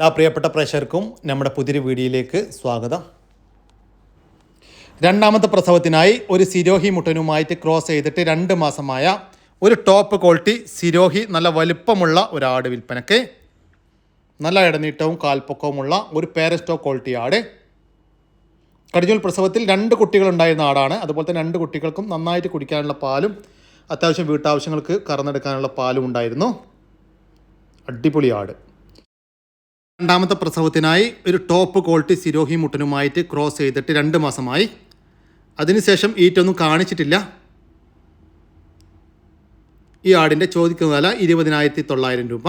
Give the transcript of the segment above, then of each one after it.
എല്ലാ പ്രിയപ്പെട്ട പ്രേക്ഷകർക്കും നമ്മുടെ പുതിയൊരു വീഡിയോയിലേക്ക് സ്വാഗതം. രണ്ടാമത്തെ പ്രസവത്തിനായി ഒരു സിരോഹി മുട്ടനുമായിട്ട് ക്രോസ് ചെയ്തിട്ട് 2 മാസമായ ഒരു ടോപ്പ് ക്വാളിറ്റി സിരോഹി നല്ല വലുപ്പമുള്ള ഒരു ആട് വിൽപ്പനക്ക്. നല്ല ഇടനീട്ടവും കാൽപ്പൊക്കവുമുള്ള ഒരു പേരസ്റ്റോ ക്വാളിറ്റി ആട്. കടിഞ്ഞൂൽ പ്രസവത്തിൽ 2 കുട്ടികളുണ്ടായിരുന്ന ആടാണ്. അതുപോലെ തന്നെ 2 കുട്ടികൾക്കും നന്നായിട്ട് കുടിക്കാനുള്ള പാലും അത്യാവശ്യം വീട്ടാവശ്യങ്ങൾക്ക് കറന്നെടുക്കാനുള്ള പാലും ഉണ്ടായിരുന്നു. അടിപൊളി ആട്. രണ്ടാമത്തെ പ്രസവത്തിനായി ഒരു ടോപ്പ് ക്വാളിറ്റി സിരോഹി മുട്ടനുമായിട്ട് ക്രോസ് ചെയ്തിട്ട് 2 മാസമായി. അതിനുശേഷം ഈറ്റൊന്നും കാണിച്ചിട്ടില്ല. ഈ ആടിൻ്റെ ചോദിക്കുന്ന വില 20,900 രൂപ.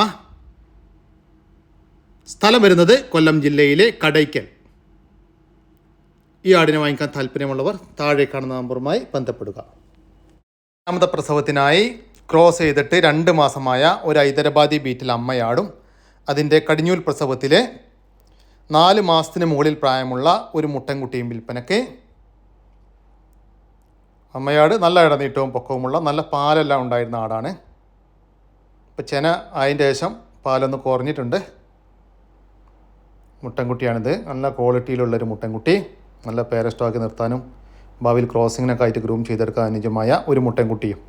സ്ഥലം വരുന്നത് കൊല്ലം ജില്ലയിലെ കടയ്ക്കൽ. ഈ ആടിനെ വാങ്ങിക്കാൻ താല്പര്യമുള്ളവർ താഴെ കാണുന്ന നമ്പറുമായി ബന്ധപ്പെടുക. രണ്ടാമത്തെ പ്രസവത്തിനായി ക്രോസ് ചെയ്തിട്ട് 2 മാസമായ ഒരു ഹൈദരാബാദി ബീറ്റിൽ അമ്മയാടും അതിൻ്റെ കടിഞ്ഞൂൽ പ്രസവത്തിലെ 4 മാസത്തിന് മുകളിൽ പ്രായമുള്ള ഒരു മുട്ടൻകുട്ടിയും വിൽപ്പനയ്ക്ക്. അമ്മയാട് നല്ല ഇടനീട്ടവും പൊക്കവുമുള്ള നല്ല പാലെല്ലാം ഉണ്ടായിരുന്ന ആടാണ്. ഇപ്പം ചെന അതിൻ്റെ ശേഷം പാലൊന്ന് കുറഞ്ഞിട്ടുണ്ട്. മുട്ടൻകുട്ടിയാണിത്. നല്ല ക്വാളിറ്റിയിലുള്ളൊരു മുട്ടൻകുട്ടി. നല്ല പേരസ്റ്റോക്കി നിർത്താനും ഭാവിയിൽ ക്രോസിങ്ങിനൊക്കെ ആയിട്ട് ഗ്രൂം ചെയ്തെടുക്കാൻ അനുയോജ്യമായ ഒരു മുട്ടൻകുട്ടിയും.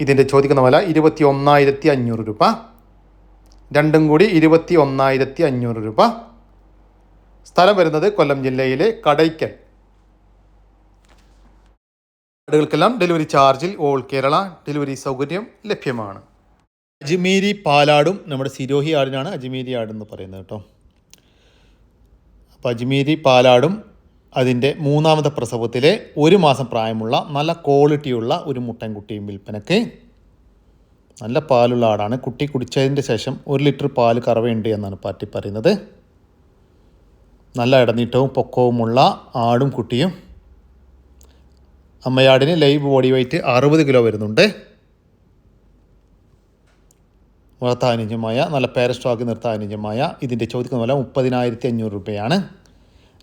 ഇതിൻ്റെ ചോദിക്കുന്ന വില 21,500 രൂപ. രണ്ടും കൂടി 21,500 രൂപ. സ്ഥലം വരുന്നത് കൊല്ലം ജില്ലയിലെ കടയ്ക്കൽ. ആടുകൾക്കെല്ലാം ഡെലിവറി ചാർജിൽ ഓൾ കേരള ഡെലിവറി സൗകര്യം ലഭ്യമാണ്. അജ്മീരി പാലാടും നമ്മുടെ സിരോഹി ആടിനാണ് അജ്മീരി ആടെന്ന് പറയുന്നത് കേട്ടോ. അപ്പോൾ അജ്മീരി പാലാടും അതിൻ്റെ 3ാമത്തെ പ്രസവത്തിലെ 1 മാസം പ്രായമുള്ള നല്ല ക്വാളിറ്റിയുള്ള ഒരു മുട്ടൻകുട്ടിയും വിൽപ്പനയ്ക്ക്. നല്ല പാലുള്ള ആടാണ്. കുട്ടി കുടിച്ചതിൻ്റെ ശേഷം 1 ലിറ്റർ പാല് കറവയുണ്ട് എന്നാണ് പാർട്ടി പറയുന്നത്. നല്ല ഇടനീട്ടവും പൊക്കവുമുള്ള ആടും കുട്ടിയും. അമ്മയാടിന് ലൈവ് ബോഡി വെയ്റ്റ് 60 കിലോ വരുന്നുണ്ട്. വളർത്താൻ അനുയോജ്യമായ നല്ല പേരസ്റ്റോക്ക് നിർത്താൻ അനുയോജ്യമായ ഇതിൻ്റെ ചോദിക്കുന്ന വില 30,500 രൂപയാണ്.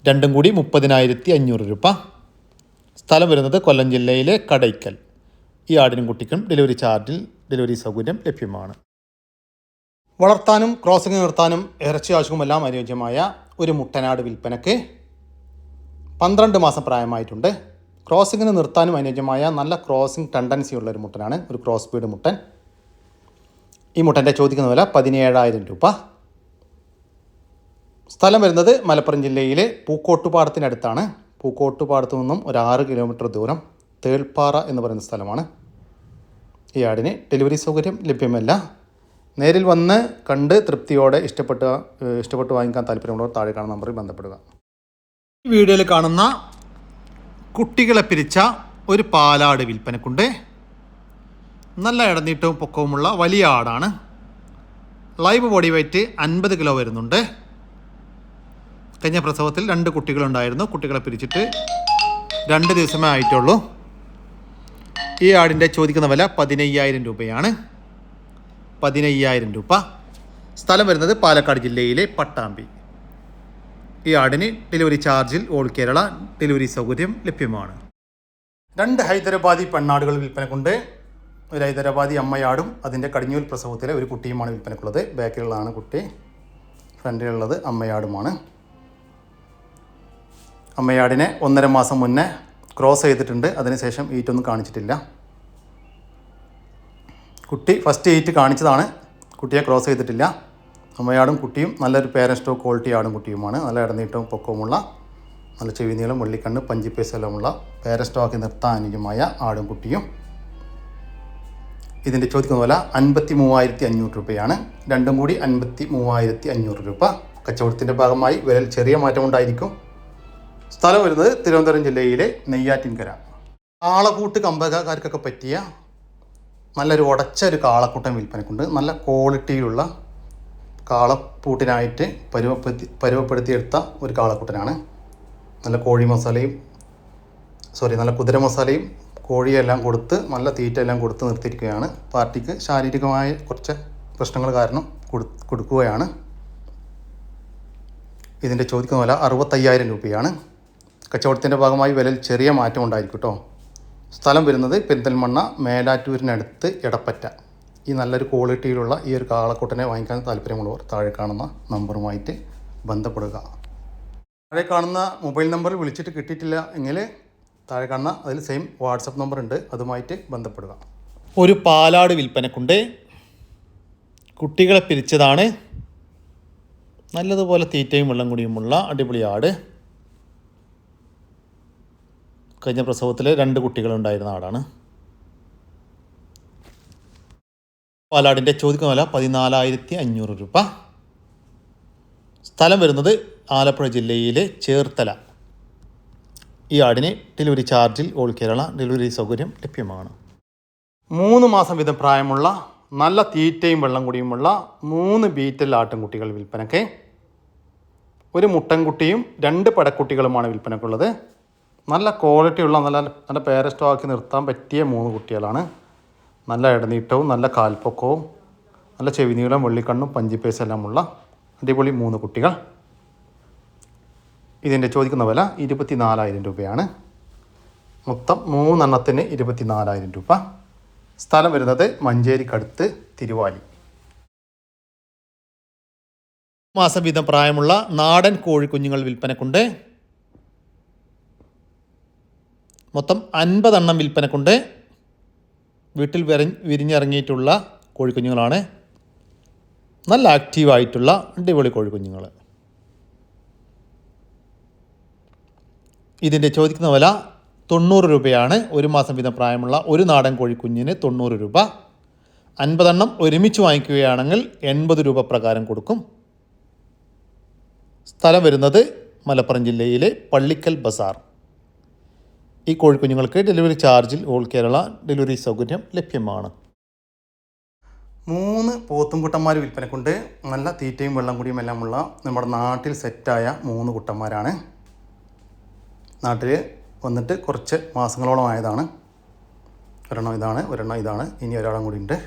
രണ്ടും കൂടി 30,500 രൂപ. സ്ഥലം വരുന്നത് കൊല്ലം ജില്ലയിലെ കടയ്ക്കൽ. ഈ ആടിനും കുട്ടിക്കും ഡെലിവറി ചാർജിൽ ഡെലിവറി സൗകര്യം ലഭ്യമാണ്. വളർത്താനും ക്രോസിംഗ് നിർത്താനും ഇറച്ചി ആവശ്യവുമെല്ലാം അനുയോജ്യമായ ഒരു മുട്ടനാട് വിൽപ്പനയ്ക്ക്. 12 മാസം പ്രായമായിട്ടുണ്ട്. ക്രോസിങ്ങിന് നിർത്താനും അനുയോജ്യമായ നല്ല ക്രോസിംഗ് ടെൻഡൻസി ഉള്ള ഒരു മുട്ടനാണ്. ഒരു ക്രോസ് ബീഡ് മുട്ടൻ. ഈ മുട്ടൻ്റെ ചോദിക്കുന്ന വില 17,000 രൂപ. സ്ഥലം വരുന്നത് മലപ്പുറം ജില്ലയിലെ പൂക്കോട്ടുപാടത്തിനടുത്താണ്. പൂക്കോട്ടുപാടത്തു നിന്നും ഒരു 6 കിലോമീറ്റർ ദൂരം തേൾപ്പാറ എന്ന് പറയുന്ന സ്ഥലമാണ്. ഈ ആടിന് ഡെലിവറി സൗകര്യം ലഭ്യമല്ല. നേരിൽ വന്ന് കണ്ട് തൃപ്തിയോടെ ഇഷ്ടപ്പെട്ട് വാങ്ങിക്കാൻ താല്പര്യമുള്ളവർ താഴെ കാണുന്ന നമ്പറിൽ ബന്ധപ്പെടുക. ഈ വീഡിയോയിൽ കാണുന്ന കുട്ടികളെ പിരിച്ച ഒരു പാലാട് വിൽപ്പനക്കുണ്ട്. നല്ല ഇടനീട്ടവും പൊക്കവുമുള്ള വലിയ ആടാണ്. ലൈവ് ബോഡി വെയ്റ്റ് 50 കിലോ വരുന്നുണ്ട്. കഴിഞ്ഞ പ്രസവത്തിൽ 2 കുട്ടികളുണ്ടായിരുന്നു. കുട്ടികളെ പിരിച്ചിട്ട് 2 ദിവസമേ ആയിട്ടുള്ളൂ. ഈ ആടിൻ്റെ ചോദിക്കുന്ന വില 15,000 രൂപയാണ്. 15,000 രൂപ. സ്ഥലം വരുന്നത് പാലക്കാട് ജില്ലയിലെ പട്ടാമ്പി. ഈ ആടിന് ഡെലിവറി ചാർജിൽ ഓൾ കേരള ഡെലിവറി സൗകര്യം ലഭ്യമാണ്. 2 ഹൈദരാബാദി പെണ്ണാടുകൾ വിൽപ്പനക്കുണ്ട്. ഒരു ഹൈദരാബാദി അമ്മയാടും അതിൻ്റെ കടിഞ്ഞൂൽ പ്രസവത്തിലെ ഒരു കുട്ടിയുമാണ് വിൽപ്പനക്കുള്ളത്. ബാക്കിലുള്ളതാണ് കുട്ടി, ഫ്രണ്ടിലുള്ളത് അമ്മയാടുമാണ്. അമ്മയാടിനെ 1.5 മാസം മുന്നേ ക്രോസ് ചെയ്തിട്ടുണ്ട്. അതിനുശേഷം ഈറ്റൊന്നും കാണിച്ചിട്ടില്ല. കുട്ടി ഫസ്റ്റ് ഈറ്റ് കാണിച്ചതാണ്. കുട്ടിയെ ക്രോസ് ചെയ്തിട്ടില്ല. അമ്മയാടും കുട്ടിയും നല്ലൊരു പേരസ്റ്റോ ക്വാളിറ്റി ആടും കുട്ടിയുമാണ്. നല്ല ഇടനീട്ടവും പൊക്കവുമുള്ള നല്ല ചെവിനീളം വെള്ളിക്കണ്ണ് പഞ്ചിപ്പേസ് എല്ലാമുള്ള പേരസ്റ്റോക്ക് നിർത്താൻ അനുയോജ്യമായ ആടും കുട്ടിയും. ഇതിൻ്റെ ചോദിക്കുന്ന വില 53,500 രൂപയാണ്. രണ്ടും കൂടി 53,500 രൂപ. കച്ചവടത്തിൻ്റെ ഭാഗമായി വിലയിൽ ചെറിയ മാറ്റമുണ്ടായിരിക്കും. സ്ഥലം വരുന്നത് തിരുവനന്തപുരം ജില്ലയിലെ നെയ്യാറ്റിൻകര. കാളക്കൂട്ട് കമ്പകാർക്കൊക്കെ പറ്റിയ നല്ലൊരു ഉടച്ചൊരു കാളക്കൂട്ടൻ വിൽപ്പനക്കുണ്ട്. നല്ല ക്വാളിറ്റിയിലുള്ള കാളപ്പൂട്ടിനായിട്ട് പരുവപ്പെടുത്തിയെടുത്ത ഒരു കാളക്കൂട്ടനാണ്. നല്ല കോഴി മസാലയും നല്ല കുതിര മസാലയും കോഴിയെല്ലാം കൊടുത്ത് നല്ല തീറ്റയെല്ലാം കൊടുത്ത് നിർത്തിയിരിക്കുകയാണ്. പാർട്ടിക്ക് ശാരീരികമായ കുറച്ച് പ്രശ്നങ്ങൾ കാരണം കൊടുക്കുകയാണ്. ഇതിൻ്റെ ചോദിക്കുന്ന വില 65,000 രൂപയാണ്. കച്ചവടത്തിൻ്റെ ഭാഗമായി വിലയിൽ ചെറിയ മാറ്റം ഉണ്ടായിരിക്കും കേട്ടോ. സ്ഥലം വരുന്നത് പെരിന്തൽമണ്ണ മേലാറ്റൂരിനടുത്ത് എടപ്പറ്റ. ഈ നല്ലൊരു ക്വാളിറ്റിയിലുള്ള ഈ ഒരു കാളക്കുട്ടനെ വാങ്ങിക്കാൻ താല്പര്യമുള്ളവർ താഴെ കാണുന്ന നമ്പറുമായിട്ട് ബന്ധപ്പെടുക. താഴെ കാണുന്ന മൊബൈൽ നമ്പറിൽ വിളിച്ചിട്ട് കിട്ടിയിട്ടില്ല എങ്കിൽ താഴെ കാണുന്ന അതിൽ സെയിം വാട്സപ്പ് നമ്പർ ഉണ്ട്, അതുമായിട്ട് ബന്ധപ്പെടുക. ഒരു പാലാട് വിൽപ്പനക്കുണ്ട്. കുട്ടികളെ പിരിച്ചതാണ്. നല്ലതുപോലെ തീറ്റയും വെള്ളം കുടിയുമുള്ള അടിപൊളി ആട്. കഴിഞ്ഞ പ്രസവത്തിൽ 2 കുട്ടികളുണ്ടായിരുന്ന ആടാണ്. പാലാടിൻ്റെ ചോദിക്കുന്ന വില 14,500 രൂപ. സ്ഥലം വരുന്നത് ആലപ്പുഴ ജില്ലയിലെ ചേർത്തല. ഈ ആടിന് ഡെലിവറി ചാർജിൽ ഓൾ കേരള ഡെലിവറി സൗകര്യം ലഭ്യമാണ്. 3 മാസം വീതം പ്രായമുള്ള നല്ല തീറ്റയും വെള്ളം കുടിയുമുള്ള 3 ബീറ്റൽ ആട്ടിൻകുട്ടികൾ വിൽപ്പനയ്ക്ക്. ഒരു മുട്ടൻകുട്ടിയും 2 പടക്കുട്ടികളുമാണ് വിൽപ്പനക്കുള്ളത്. നല്ല ക്വാളിറ്റിയുള്ള നല്ല പേര സ്റ്റോക്കി നിർത്താൻ പറ്റിയ 3 കുട്ടികളാണ്. നല്ല ഇടനീട്ടവും നല്ല കാൽപ്പൊക്കവും നല്ല ചെവിനീളം വെള്ളിക്കണ്ണും പഞ്ചിപ്പേസ് എല്ലാമുള്ള അടിപൊളി 3 കുട്ടികൾ. ഇതിൻ്റെ ചോദിക്കുന്ന വില 24,000 രൂപയാണ്. മൊത്തം 3 എണ്ണത്തിന് 24,000 രൂപ. സ്ഥലം വരുന്നത് മഞ്ചേരിക്കടുത്ത് തിരുവാലി. മാസം വീതം പ്രായമുള്ള നാടൻ കോഴിക്കുഞ്ഞുങ്ങൾ വിൽപ്പനക്കുണ്ട്. മൊത്തം 50 എണ്ണം വിൽപ്പനക്കുണ്ട്. വീട്ടിൽ വിരിഞ്ഞിറങ്ങിയിട്ടുള്ള കോഴിക്കുഞ്ഞുങ്ങളാണ്. നല്ല ആക്റ്റീവായിട്ടുള്ള അടിപൊളി കോഴിക്കുഞ്ഞുങ്ങൾ. ഇതിൻ്റെ ചോദിക്കുന്ന വില 90 രൂപയാണ്. 1 മാസം വീതം പ്രായമുള്ള ഒരു നാടൻ കോഴിക്കുഞ്ഞിന് 90 രൂപ. 50 എണ്ണം ഒരുമിച്ച് വാങ്ങിക്കുകയാണെങ്കിൽ 80 രൂപ പ്രകാരം കൊടുക്കും. സ്ഥലം വരുന്നത് മലപ്പുറം ജില്ലയിലെ പള്ളിക്കൽ ബസാർ. ഈ കോഴിക്കുഞ്ഞുങ്ങൾക്ക് ഡെലിവറി ചാർജിൽ ഓൾ കേരള ഡെലിവറി സൗകര്യം ലഭ്യമാണ്. 3 പോത്തുംകുട്ടന്മാർ വിൽപ്പനക്കുണ്ട്. നല്ല തീറ്റയും വെള്ളം കുടിയും എല്ലാമുള്ള നമ്മുടെ നാട്ടിൽ സെറ്റായ 3 കുട്ടന്മാരാണ്. നാട്ടിൽ വന്നിട്ട് കുറച്ച് മാസങ്ങളോളം ആയതാണ്. ഒരെണ്ണം ഇതാണ്, ഒരെണ്ണം ഇതാണ്, ഇനി ഒരാളും കൂടി ഉണ്ട്.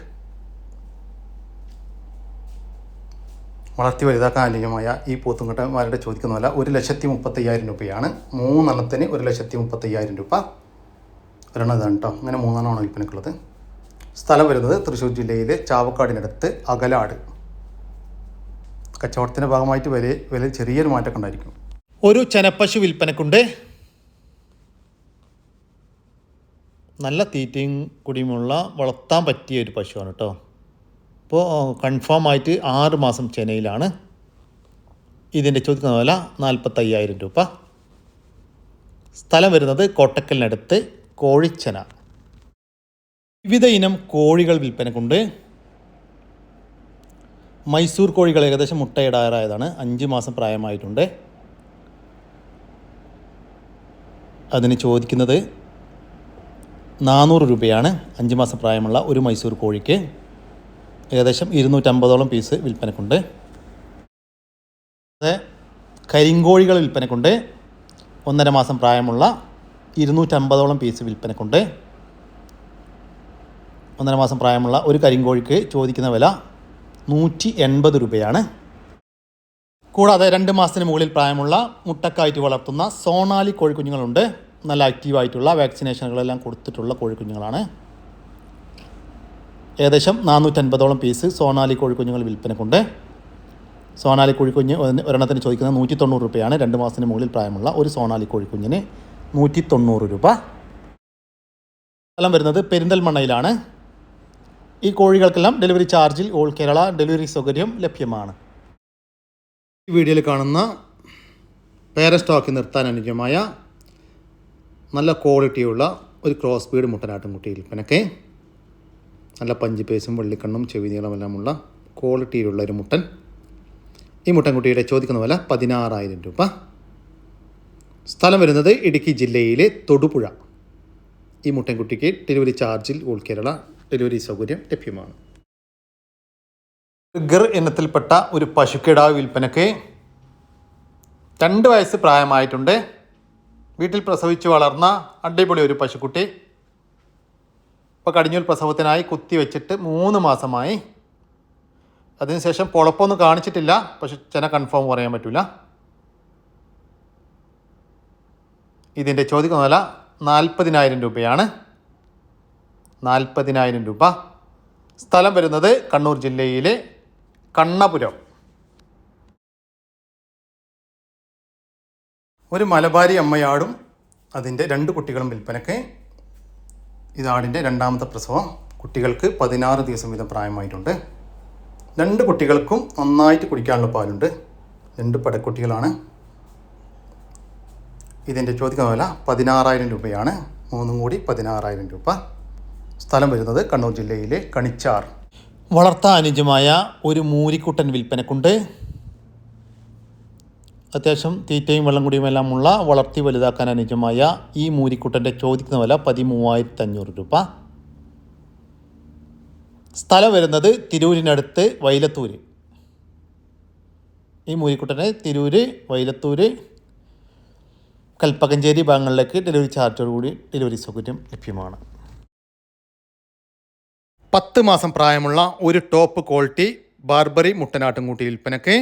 വളർത്തി വലുതാക്കാൻ അനുയോജ്യമായ ഈ പോത്തുംകുട്ടന്മാരുടെ ചോദിക്കുന്ന വില 1,35,000 രൂപയാണ്. 3 എണ്ണത്തിന് 1,35,000 രൂപ. ഒരെണ്ണം ഇതാണ് കേട്ടോ. അങ്ങനെ 3 എണ്ണമാണ് വിൽപ്പനക്കുള്ളത്. സ്ഥലം വരുന്നത് തൃശ്ശൂർ ജില്ലയിലെ ചാവക്കാടിനടുത്ത് അകലാട്. കച്ചവടത്തിൻ്റെ ഭാഗമായിട്ട് വില ചെറിയൊരു മാറ്റമൊക്കെ ഉണ്ടായിരിക്കും. ഒരു ചെനപ്പശു വിൽപ്പനക്കുണ്ട്. നല്ല തീറ്റയും കുടിയുമുള്ള വളർത്താൻ പറ്റിയ ഒരു പശുവാണ് കേട്ടോ. ഇപ്പോൾ കൺഫേം ആയിട്ട് 6 മാസം ചെനയിലാണ്. ഇതിൻ്റെ ചോദിക്കുന്ന വില 45,000 രൂപ. സ്ഥലം വരുന്നത് കോട്ടക്കലിനടുത്ത് കോഴിച്ചന. വിവിധ ഇനം കോഴികൾ വിൽപ്പനക്കുണ്ട്. മൈസൂർ കോഴികൾ ഏകദേശം മുട്ടയിടാറായതാണ്. 5 മാസം പ്രായമായിട്ടുണ്ട്. അതിന് ചോദിക്കുന്നത് 400 രൂപയാണ്. 5 മാസം പ്രായമുള്ള ഒരു മൈസൂർ കോഴിക്ക്. ഏകദേശം 250ഓളം പീസ് വിൽപ്പനക്കുണ്ട്. അത് കരിങ്കോഴികൾ വിൽപ്പനക്കുണ്ട്. 1.5 മാസം പ്രായമുള്ള 250ഓളം പീസ് വിൽപ്പനക്കുണ്ട്. 1.5 മാസം പ്രായമുള്ള ഒരു കരിങ്കോഴിക്ക് ചോദിക്കുന്ന വില 180 രൂപയാണ്. കൂടാതെ 2 മാസത്തിന് മുകളിൽ പ്രായമുള്ള മുട്ടക്കായിട്ട് വളർത്തുന്ന സോണാലി കോഴിക്കുഞ്ഞുങ്ങളുണ്ട്. നല്ല ആക്റ്റീവായിട്ടുള്ള വാക്സിനേഷനുകളെല്ലാം കൊടുത്തിട്ടുള്ള കോഴിക്കുഞ്ഞുങ്ങളാണ്. ഏകദേശം 450ഓളം പീസ് സോണാലി കോഴിക്കുഞ്ഞുങ്ങൾ വിൽപ്പനക്കുണ്ട്. സോണാലി കോഴിക്കുഞ്ഞ് ഒരെണ്ണത്തിന് ചോദിക്കുന്നത് 190 രൂപയാണ്. 2 മാസത്തിന് മുകളിൽ പ്രായമുള്ള ഒരു സോണാലി കോഴിക്കുഞ്ഞിന് 190 രൂപ. സ്ഥലം വരുന്നത് പെരിന്തൽമണ്ണയിലാണ്. ഈ കോഴികൾക്കെല്ലാം ഡെലിവറി ചാർജിൽ ഓൾ കേരള ഡെലിവറി സൗകര്യം ലഭ്യമാണ്. ഈ വീഡിയോയിൽ കാണുന്ന പേര സ്റ്റോക്ക് നിർത്താൻ അനുയോജ്യമായ നല്ല ക്വാളിറ്റിയുള്ള ഒരു ക്രോസ് ബീഡ് മുട്ടനാട്ടുംകുട്ടി വിൽപ്പനയ്ക്ക്. നല്ല പഞ്ചിപ്പേസും വെള്ളിക്കണ്ണും ചെവി നീളമെല്ലാമുള്ള ക്വാളിറ്റിയിലുള്ള ഒരു മുട്ടൻ. ഈ മുട്ടൻകുട്ടിയുടെ ചോദിക്കുന്ന വില 16,000 രൂപ. സ്ഥലം വരുന്നത് ഇടുക്കി ജില്ലയിലെ തൊടുപുഴ. ഈ മുട്ടൻകുട്ടിക്ക് ഡെലിവറി ചാർജിൽ ഓൾ കേരള ഡെലിവറി സൗകര്യം ലഭ്യമാണ്. ഗർ ഇനത്തിൽപ്പെട്ട ഒരു പശുക്കിടാവ് വിൽപ്പനയ്ക്ക്. 2 വയസ്സ് പ്രായമായിട്ടുണ്ട്. വീട്ടിൽ പ്രസവിച്ച് വളർന്ന അടിപൊളി ഒരു പശുക്കുട്ടി. ഇപ്പോൾ കടിഞ്ഞൂൽ പ്രസവത്തിനായി കുത്തി വെച്ചിട്ട് 3 മാസമായി. അതിനുശേഷം പൊളപ്പൊന്നും കാണിച്ചിട്ടില്ല. പക്ഷെ ചെന കൺഫേം പറയാൻ പറ്റില്ല. ഇതിൻ്റെ ചോദിക്കുന്ന വില 40,000 രൂപയാണ്. 40,000 രൂപ. സ്ഥലം വരുന്നത് കണ്ണൂർ ജില്ലയിലെ കണ്ണപുരം. ഒരു മലബാരി അമ്മയാടും അതിൻ്റെ 2 കുട്ടികളും വിൽപ്പനയ്ക്ക്. ഇതാടിൻ്റെ രണ്ടാമത്തെ പ്രസവം. കുട്ടികൾക്ക് 16 ദിവസം വീതം പ്രായമായിട്ടുണ്ട്. 2 കുട്ടികൾക്കും നന്നായിട്ട് കുടിക്കാനുള്ള പാലുണ്ട്. 2 പടക്കുട്ടികളാണ്. ഇതിൻ്റെ ചോദിക്കുന്ന വില 16,000 രൂപയാണ്. 3 കൂടി 16,000 രൂപ. സ്ഥലം വരുന്നത് കണ്ണൂർ ജില്ലയിലെ കണിച്ചാർ. വളർത്താൻ അനുയോജ്യമായ ഒരു മൂരിക്കുട്ടൻ വിൽപ്പനക്കുണ്ട്. അത്യാവശ്യം തീറ്റയും വെള്ളം കുടിയുമെല്ലാമുള്ള വളർത്തി വലുതാക്കാൻ അനുയോജ്യമായ ഈ മൂരിക്കുട്ടൻ്റെ ചോദിക്കുന്ന വില 13,500 രൂപ. സ്ഥലം വരുന്നത് തിരൂരിനടുത്ത് വൈലത്തൂര്. ഈ മൂരിക്കുട്ടന് തിരൂര്, വൈലത്തൂര്, കൽപ്പകഞ്ചേരി ഭാഗങ്ങളിലേക്ക് ഡെലിവറി ചാർജോടുകൂടി ഡെലിവറി സൗകര്യം ലഭ്യമാണ്. 10 മാസം പ്രായമുള്ള ഒരു ടോപ്പ് ക്വാളിറ്റി ബാർബറി മുട്ടനാട്ടുംകൂട്ടി വിൽപ്പനയ്ക്ക്.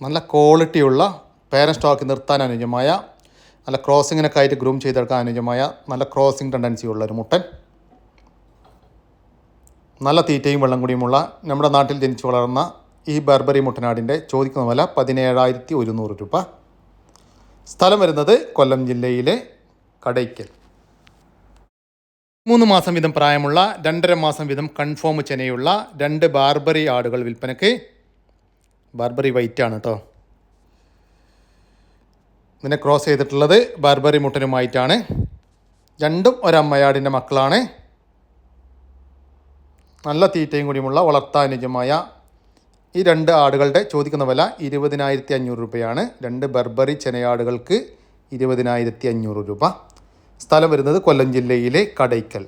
നല്ല ക്വാളിറ്റിയുള്ള പേരൻറ് സ്റ്റോക്ക് നിർത്താൻ അനുയോജ്യമായ, നല്ല ക്രോസിങ്ങിനൊക്കെ ആയിട്ട് ഗ്രൂം ചെയ്തെടുക്കാൻ അനുയോജ്യമായ, നല്ല ക്രോസിങ് ടെൻഡൻസി ഉള്ള ഒരു മുട്ടൻ. നല്ല തീറ്റയും വെള്ളം കുടിയുമുള്ള നമ്മുടെ നാട്ടിൽ ജനിച്ചു വളർന്ന ഈ ബാർബറി മുട്ടനാടിൻ്റെ ചോദിക്കുന്ന വില 17,100 രൂപ. സ്ഥലം വരുന്നത് കൊല്ലം ജില്ലയിലെ കടയ്ക്കൽ. 3 മാസം വീതം പ്രായമുള്ള 2.5 മാസം വീതം കൺഫേം ചെനയുള്ള 2 ബാർബറി ആടുകൾ വിൽപ്പനയ്ക്ക്. ബാർബറി വൈറ്റ് ആണ് കേട്ടോ. ഇതിനെ ക്രോസ് ചെയ്തിട്ടുള്ളത് ബാർബറി മുട്ടനുമായിട്ടാണ്. 2ഉം ഒരമ്മയാടിൻ്റെ മക്കളാണ്. നല്ല തീറ്റയും കൂടിയുമുള്ള വളർത്താൻ അനുയോജ്യമായ ഈ 2 ആടുകളുടെ ചോദിക്കുന്ന വില 20,500 രൂപയാണ്. 2 ബർബറി ചെനയാടുകൾക്ക് 20,500 രൂപ. സ്ഥലം വരുന്നത് കൊല്ലം ജില്ലയിലെ കടയ്ക്കൽ.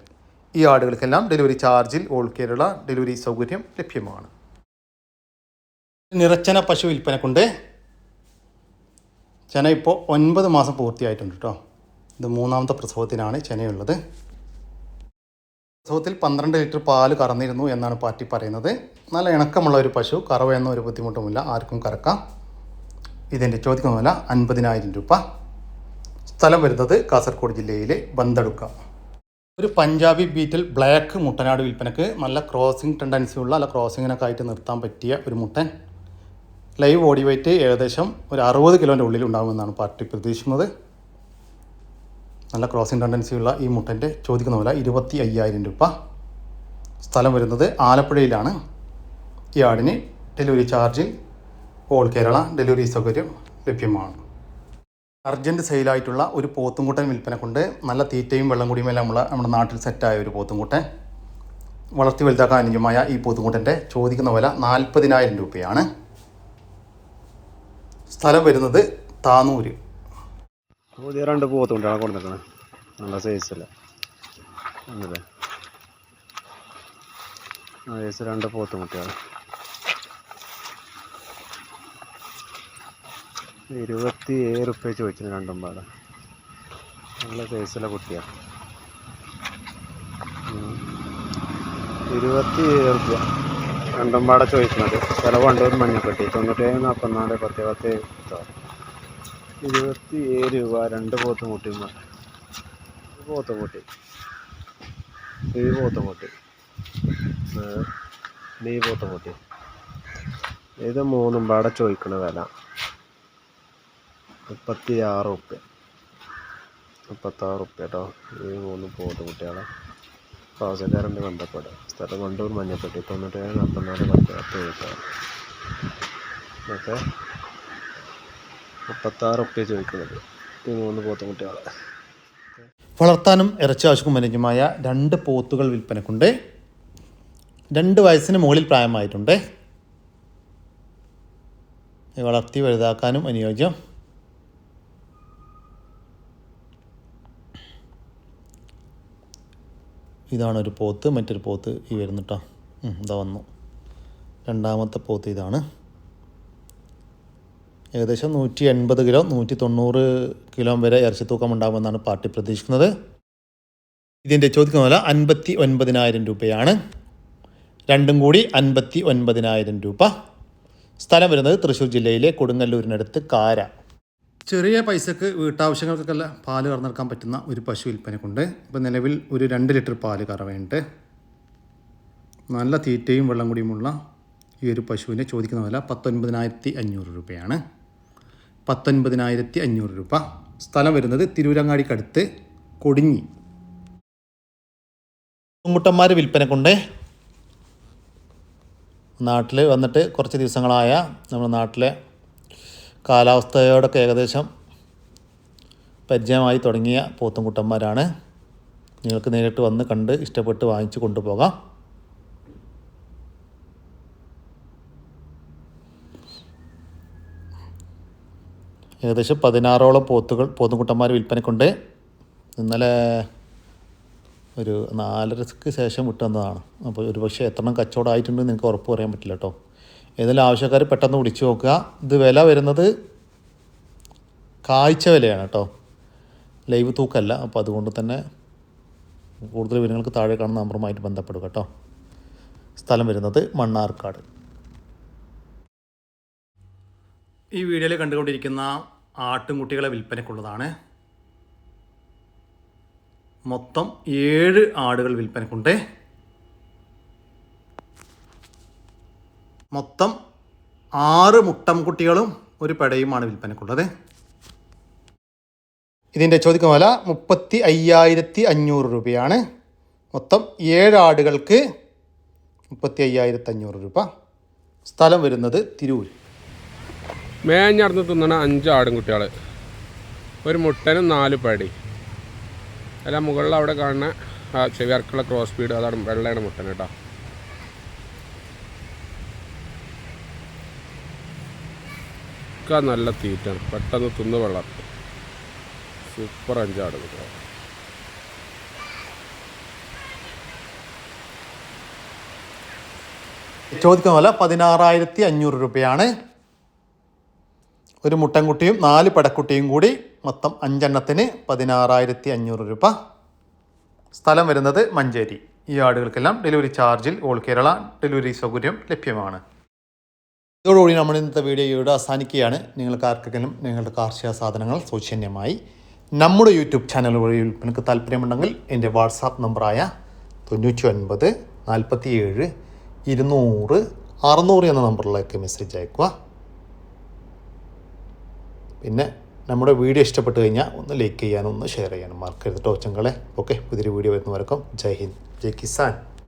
ഈ ആടുകൾക്കെല്ലാം ഡെലിവറി ചാർജിൽ ഓൾ കേരള ഡെലിവറി സൗകര്യം ലഭ്യമാണ്. നിറച്ചന പശു വിൽപ്പനക്കുണ്ട്. ചെന ഇപ്പോൾ 9 മാസം പൂർത്തിയായിട്ടുണ്ട് കേട്ടോ. ഇത് 3ാമത്തെ പ്രസവത്തിനാണ് ചെനയുള്ളത്. പ്രസവത്തിൽ 12 ലിറ്റർ പാല് കറന്നിരുന്നു എന്നാണ് പാർട്ടി പറയുന്നത്. നല്ല ഇണക്കമുള്ള ഒരു പശു, കറവയൊന്നും ഒരു ബുദ്ധിമുട്ടുമില്ല, ആർക്കും കറക്കാം. ഇതിൻ്റെ ചോദിക്കുന്ന വില 50,000 രൂപ. സ്ഥലം വരുന്നത് കാസർഗോഡ് ജില്ലയിലെ ബന്തടുക്ക. ഒരു പഞ്ചാബി ബീറ്റൽ ബ്ലാക്ക് മുട്ടനാട് വിൽപ്പനക്ക്. നല്ല ക്രോസിംഗ് ടെൻഡൻസിയുള്ള, നല്ല ക്രോസിങ്ങിനൊക്കെ ആയിട്ട് നിർത്താൻ പറ്റിയ ഒരു മുട്ടൻ. ലൈവ് ബോഡി വെയ്റ്റ് ഏകദേശം ഒരു 60 കിലോൻ്റെ ഉള്ളിൽ ഉണ്ടാകുമെന്നാണ് പാർട്ടി പ്രതീക്ഷിക്കുന്നത്. നല്ല ക്രോസിംഗ് ടെൻഡൻസിയുള്ള ഈ മുട്ടൻ്റെ ചോദിക്കുന്ന വില 25,000 രൂപ. സ്ഥലം വരുന്നത് ആലപ്പുഴയിലാണ്. ഈ ആടിന് ഡെലിവറി ചാർജിൽ ഓൾ കേരള ഡെലിവറി സൗകര്യം ലഭ്യമാണ്. അർജൻറ്റ് സെയിലായിട്ടുള്ള ഒരു പോത്തുംകൂട്ടൻ വിൽപ്പനക്കുണ്ട്. നല്ല തീറ്റയും വെള്ളം കുടിയുമെല്ലാം നമ്മുടെ നാട്ടിൽ സെറ്റായ ഒരു പോത്തുംകൂട്ടൻ. വളർത്തി വലുതാക്കാൻ അനുയോജ്യമായ ഈ പോത്തുംകൂട്ടൻ്റെ ചോദിക്കുന്ന വില 40,000 രൂപയാണ്. സ്ഥലം വരുന്നത് താനൂര്. പുതിയ 2 പോത്തുകുട്ടികളെ കൊടുത്തേക്കണേ. നല്ല സൈസല്ല സൈസ് 2 പോത്തുകുട്ടികൾ. 27 റുപ്യ ചോദിച്ചിന് 2ഉം പാടെ. നല്ല സൈസിലെ കുട്ടിയാണ്. 27 റുപ്യ 2ഉം പാടെ ചോദിക്കുന്നത്. സ്ഥലം വണ്ടൂർ മഞ്ഞപ്പെട്ടി. 97 44 10 27 രൂപ. 2 പോത്തുംകൂട്ടിയും പോത്തുംകൂട്ടി. ഈ പോത്തുംകൂട്ടി ഇത് 3ഉം പാടെ ചോദിക്കുന്ന വില 36 റുപ്യ. 36 റുപ്യ കേട്ടോ. ഈ 3 പോത്തുകുട്ടികളെ പാവസക്കാരൻ്റെ ബന്ധപ്പെടുക. സ്ഥലം വണ്ടൂർ മഞ്ഞപ്പെട്ടി. 97 44 10 ഓക്കെ. 36 റുപ്യ ചോദിക്കുന്നത് ഈ 3 പോത്തുകുട്ടികളെ. വളർത്താനും ഇറച്ചി ആവശ്യക്കും അനുയോജ്യമായ 2 പോത്തുകൾ വിൽപ്പനക്കുണ്ട്. 2 വയസ്സിന് മുകളിൽ പ്രായമായിട്ടുണ്ട്. വളർത്തി വലുതാക്കാനും അനുയോജ്യം. ഇതാണൊരു പോത്ത്. മറ്റൊരു പോത്ത് ഈ വരുന്നു കേട്ടോ. ഇതാ വന്നു. 2ാമത്തെ പോത്ത് ഇതാണ്. ഏകദേശം 180 കിലോ 190 കിലോ വരെ ഇറച്ചി തൂക്കം ഉണ്ടാകുമെന്നാണ് പാർട്ടി പ്രതീക്ഷിക്കുന്നത്. ഇതിൻ്റെ ചോദിക്കുന്ന വില 59,000 രൂപയാണ്. 2ഉം കൂടി 59,000 രൂപ. സ്ഥലം വരുന്നത് തൃശ്ശൂർ ജില്ലയിലെ കൊടുങ്ങല്ലൂരിനടുത്ത് കാര. ചെറിയ പൈസക്ക് വീട്ടാവശ്യങ്ങൾക്കൊക്കെ പാല് കറന്നെടുക്കാൻ പറ്റുന്ന ഒരു പശു വിൽപ്പനക്കുണ്ട്. ഇപ്പോൾ നിലവിൽ ഒരു 2 ലിറ്റർ പാല് കറവയുണ്ട്. നല്ല തീറ്റയും വെള്ളം കൂടിയുമുള്ള ഈ ഒരു പശുവിനെ ചോദിക്കുന്ന വില 19,500 രൂപയാണ്. 19,500 രൂപ. സ്ഥലം വരുന്നത് തിരൂരങ്ങാടിക്കടുത്ത് കൊടിഞ്ഞി. പൂങ്കുട്ടന്മാർ വിൽപ്പനക്കുണ്ട്. നാട്ടിൽ വന്നിട്ട് കുറച്ച് ദിവസങ്ങളായ നമ്മുടെ നാട്ടിലെ കാലാവസ്ഥയോടൊക്കെ ഏകദേശം പരിചയമായി തുടങ്ങിയ പോത്തുംകുട്ടന്മാരാണ്. നിങ്ങൾക്ക് നേരിട്ട് വന്ന് കണ്ട് ഇഷ്ടപ്പെട്ട് വാങ്ങിച്ച് കൊണ്ടുപോകാം. ഏകദേശം 16ഓളം പോത്തുംകുട്ടന്മാർ വിൽപ്പനക്കുണ്ട്. ഇന്നലെ ഒരു 4:30 ശേഷം വിട്ടു വന്നതാണ്. അപ്പോൾ ഒരു പക്ഷേ എത്രണ്ണം കച്ചവടം ആയിട്ടുണ്ടെന്ന് എനിക്ക് ഉറപ്പ് പറയാൻ പറ്റില്ല കേട്ടോ. ഏതെങ്കിലും ആവശ്യക്കാർ പെട്ടെന്ന് വിളിച്ചു നോക്കുക. ഇത് വില വരുന്നത് കാഴ്ച വിലയാണ് കേട്ടോ, ലൈവ് തൂക്കമല്ല. അപ്പോൾ അതുകൊണ്ട് തന്നെ കൂടുതൽ വിവരങ്ങൾക്ക് താഴെ കാണുന്ന നമ്പറുമായിട്ട് ബന്ധപ്പെടുക കേട്ടോ. സ്ഥലം വരുന്നത് മണ്ണാർക്കാട്. ഈ വീഡിയോയിൽ കണ്ടുകൊണ്ടിരിക്കുന്ന ആട്ടിൻകുട്ടികളെ വിൽപ്പനക്കുള്ളതാണ്. മൊത്തം 7 ആടുകൾ വിൽപ്പനക്കുണ്ട്. മൊത്തം 6 മുട്ടൻകുട്ടികളും ഒരു പെടയുമാണ് വിൽപ്പനക്കുള്ളത്. ഇതിൻ്റെ ചോദിക്കുന്ന വില 35,500 രൂപയാണ്. മൊത്തം 7 ആടുകൾക്ക് 35,500 രൂപ. സ്ഥലം വരുന്നത് തിരൂർ. മേഞ്ഞടന്ന് തിന്നണ 5 ആടുംകുട്ടികൾ, ഒരു മുട്ടനും 4 പടി. അല്ല മുകളിൽ അവിടെ കാണുന്ന ആ ചെവിയർക്കുള്ള ക്രോസ് സ്പീഡ്, അതാണ് വെള്ളയുടെ മുട്ടൻ കേട്ടോ. ഒക്കെ നല്ല തീറ്റാണ്, പെട്ടെന്ന് തിന്ന് വളർത്തും. സൂപ്പർ 5 ആടുംകുട്ടികൾ. ചോദിക്കുന്ന വില 16,500 രൂപയാണ്. ഒരു മുട്ടൻകുട്ടിയും 4 പടക്കുട്ടിയും കൂടി മൊത്തം 5 എണ്ണത്തിന് 16,500 രൂപ. സ്ഥലം വരുന്നത് മഞ്ചേരി. ഈ ആടുകൾക്കെല്ലാം ഡെലിവറി ചാർജിൽ ഓൾ കേരള ഡെലിവറി സൗകര്യം ലഭ്യമാണ്. ഇതോടുകൂടി നമ്മൾ ഇന്നത്തെ വീഡിയോ ഇവിടെ അവസാനിക്കുകയാണ്. നിങ്ങൾക്ക് ആർക്കെങ്കിലും നിങ്ങളുടെ കാർഷിക സാധനങ്ങൾ സൗജന്യമായി നമ്മുടെ യൂട്യൂബ് ചാനൽ വഴി വിൽപ്പനക്ക് താല്പര്യമുണ്ടെങ്കിൽ എൻ്റെ വാട്സാപ്പ് നമ്പറായ 99 47 200 600 എന്ന നമ്പറിലേക്ക് മെസ്സേജ് അയക്കുക. പിന്നെ നമ്മുടെ വീഡിയോ ഇഷ്ടപ്പെട്ട് കഴിഞ്ഞാൽ ഒന്ന് ലൈക്ക് ചെയ്യാനും ഒന്ന് ഷെയർ ചെയ്യാനും മറക്കരുത് കേട്ടോ ചങ്കളെ. ഓക്കെ, പുതിയൊരു വീഡിയോ വരുന്നവരൊക്കെ ജയ് ഹിന്ദ്, ജയ് കിസാൻ.